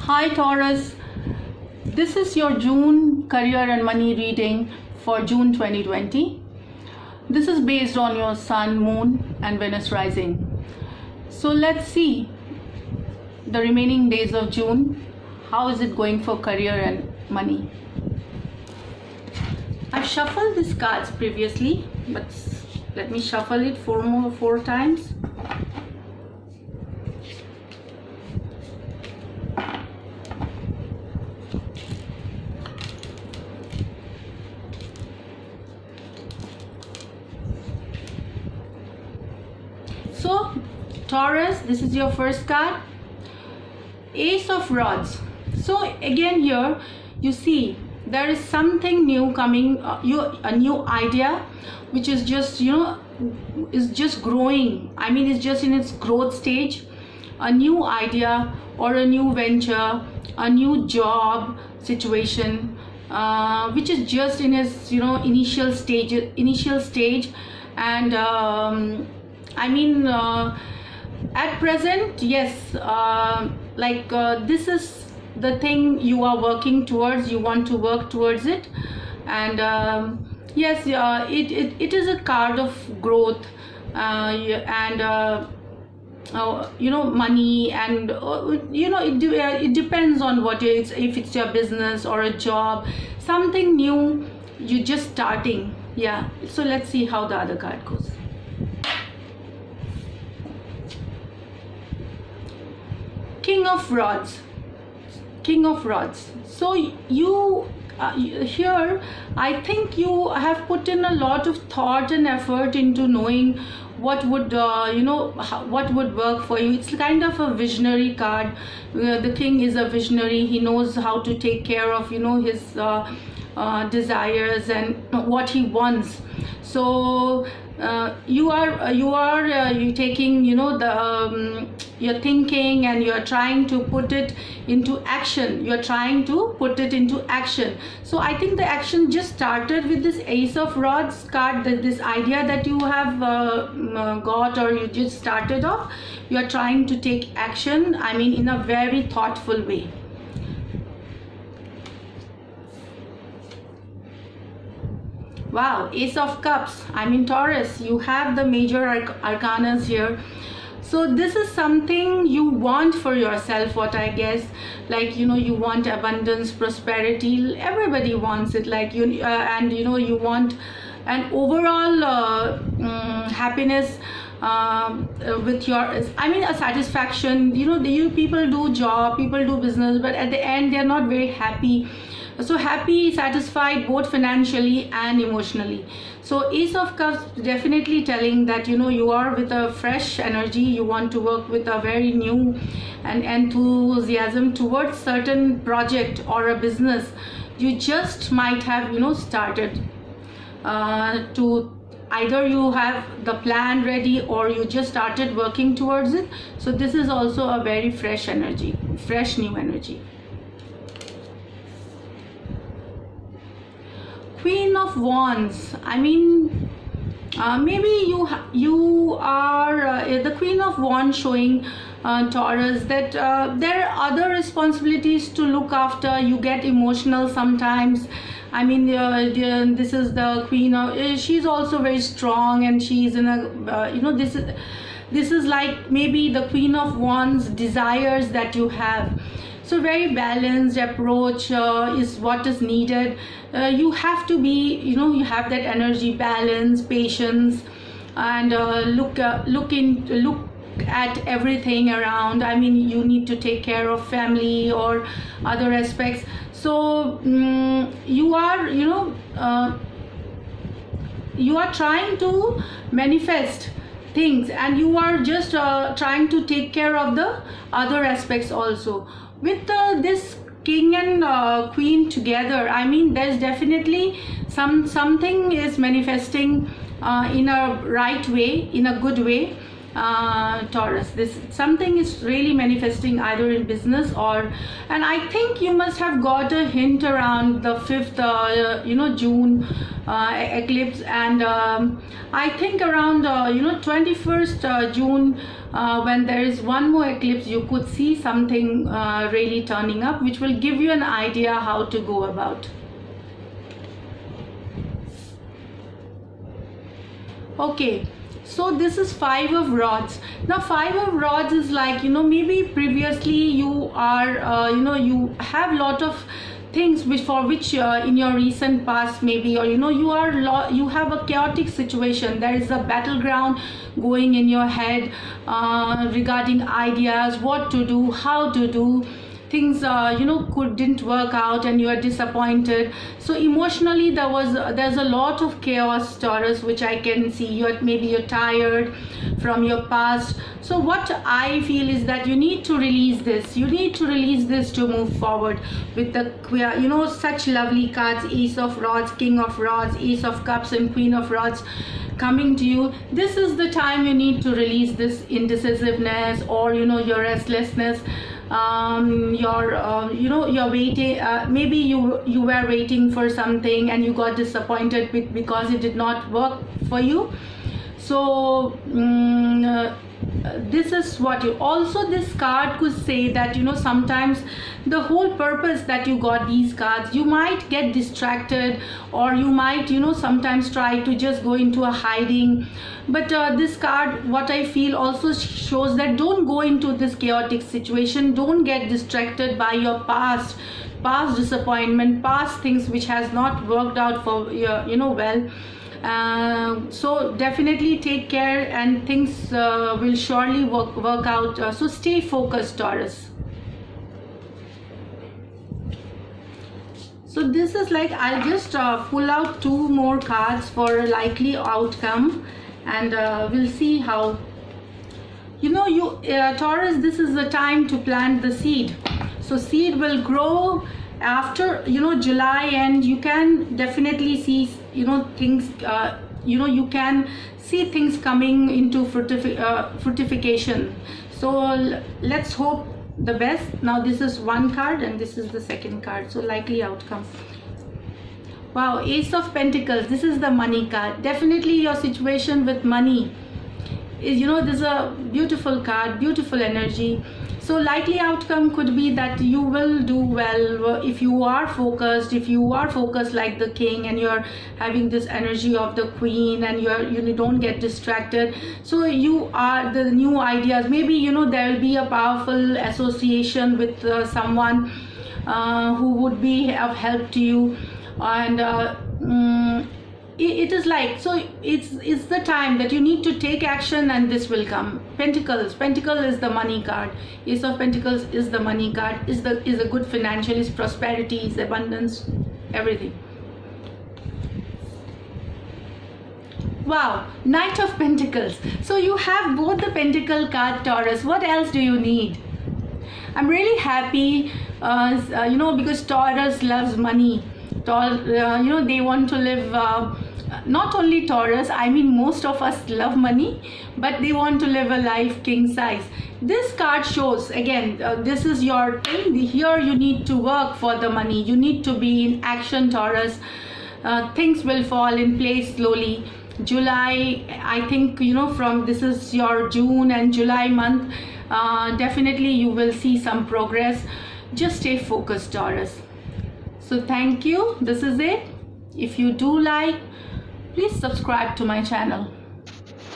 Hi Taurus, this is your June career and money reading for June 2020. This is based on your Sun, Moon and Venus rising. So let's see the remaining days of June. How is it going for career and money? I've shuffled these cards previously, but let me shuffle it four times. So Taurus, this is your first card, Ace of Rods. So again here you see there is something new coming, a new idea which is just is just growing. I mean, it's just in its growth stage. A new idea or a new venture, a new job situation, which is just in its initial stage. And I mean, at present, yes, this is the thing you are working towards. You want to work towards it, and yes, it is a card of growth, and money, and it depends on what it's, if it's your business or a job, something new. You're just starting. Yeah. So let's see how the other card goes. King of Rods. So you here, I think you have put in a lot of thought and effort into knowing what would what would work for you. It's kind of a visionary card. The king is a visionary. He knows how to take care of his desires and what he wants. So you're taking you're thinking and you're trying to put it into action. So I think the action just started with this Ace of Rods card, this idea that you have got, or you just started off. You're trying to take action, I mean, in a very thoughtful way. Wow, Ace of Cups. I mean, Taurus, you have the major arcanas here. So this is something you want for yourself, what I guess, like you want abundance, prosperity. Everybody wants it, like and you want an overall happiness with your, I mean, a satisfaction. People do job, people do business, but at the end they're not very happy. So happy, satisfied, both financially and emotionally. So Ace of Cups definitely telling that you are with a fresh energy. You want to work with a very new and enthusiasm towards certain project or a business. You just might have started to, either you have the plan ready or you just started working towards it. So this is also a very fresh energy, fresh new energy. Queen of Wands. I mean, maybe you are the Queen of Wands, showing Taurus that there are other responsibilities to look after. You get emotional sometimes. I mean, this is the Queen of. She's also very strong, and she's in a this is like maybe the Queen of Wands desires that you have. So very balanced approach is what is needed. You have to be, you have that energy, balance, patience, and look at everything around. I mean, you need to take care of family or other aspects. So you are, you are trying to manifest things, and you are just trying to take care of the other aspects also. With this king and queen together, I mean, there's definitely something is manifesting in a right way, in a good way. Taurus. This something is really manifesting either in business or, and I think you must have got a hint around the 5th June eclipse, and I think around 21st June, when there is one more eclipse, you could see something really turning up, which will give you an idea how to go about. Okay, so this is 5 of rods. Now 5 of rods is like, maybe previously you are you have lot of things for which in your recent past, maybe, or you have a chaotic situation. There is a battleground going in your head regarding ideas, what to do, how to do things. Didn't work out and you are disappointed. So emotionally there's a lot of chaos, Taurus, which I can see. Maybe you're tired from your past. So what I feel is that you need to release this. You need to release this to move forward with the such lovely cards: Ace of Rods, King of Rods, Ace of Cups, and Queen of Rods coming to you. This is the time you need to release this indecisiveness, or your restlessness. You're waiting, maybe you were waiting for something and you got disappointed because it did not work for you. So this is what you also, this card could say that sometimes the whole purpose that you got these cards, you might get distracted, or you might sometimes try to just go into a hiding. But this card, what I feel, also shows that don't go into this chaotic situation. Don't get distracted by your past disappointment, past things which has not worked out for well. So definitely take care, and things will surely work out. So stay focused, Taurus. So this is like, I'll just pull out 2 more cards for a likely outcome, and we'll see how Taurus, this is the time to plant the seed. So seed will grow after July, and you can definitely see things, you can see things coming into fructification. So let's hope the best. Now this is one card and this is the second card. So likely outcome. Wow, Ace of Pentacles. This is the money card. Definitely your situation with money is, this is a beautiful card, beautiful energy. So likely outcome could be that you will do well if you are focused. If you are focused like the king, and you're having this energy of the queen, and you don't get distracted. So you are the new ideas. Maybe there will be a powerful association with someone who would be of help to you, and it is like, so it's the time that you need to take action, and this will come. Pentacle is the money card. Ace of Pentacles is the money card, is a good financial, is prosperity, is abundance, everything. Wow, Knight of Pentacles. So you have both the Pentacle card, Taurus. What else do you need? I'm really happy because Taurus loves money. They want to live, not only Taurus, I mean most of us love money, but they want to live a life king size. This card shows, again, this is your thing. Here you need to work for the money. You need to be in action, Taurus. Things will fall in place slowly. July, I think, from this is your June and July month, definitely you will see some progress. Just stay focused, Taurus. So thank you. This is it. If you do like, please subscribe to my channel.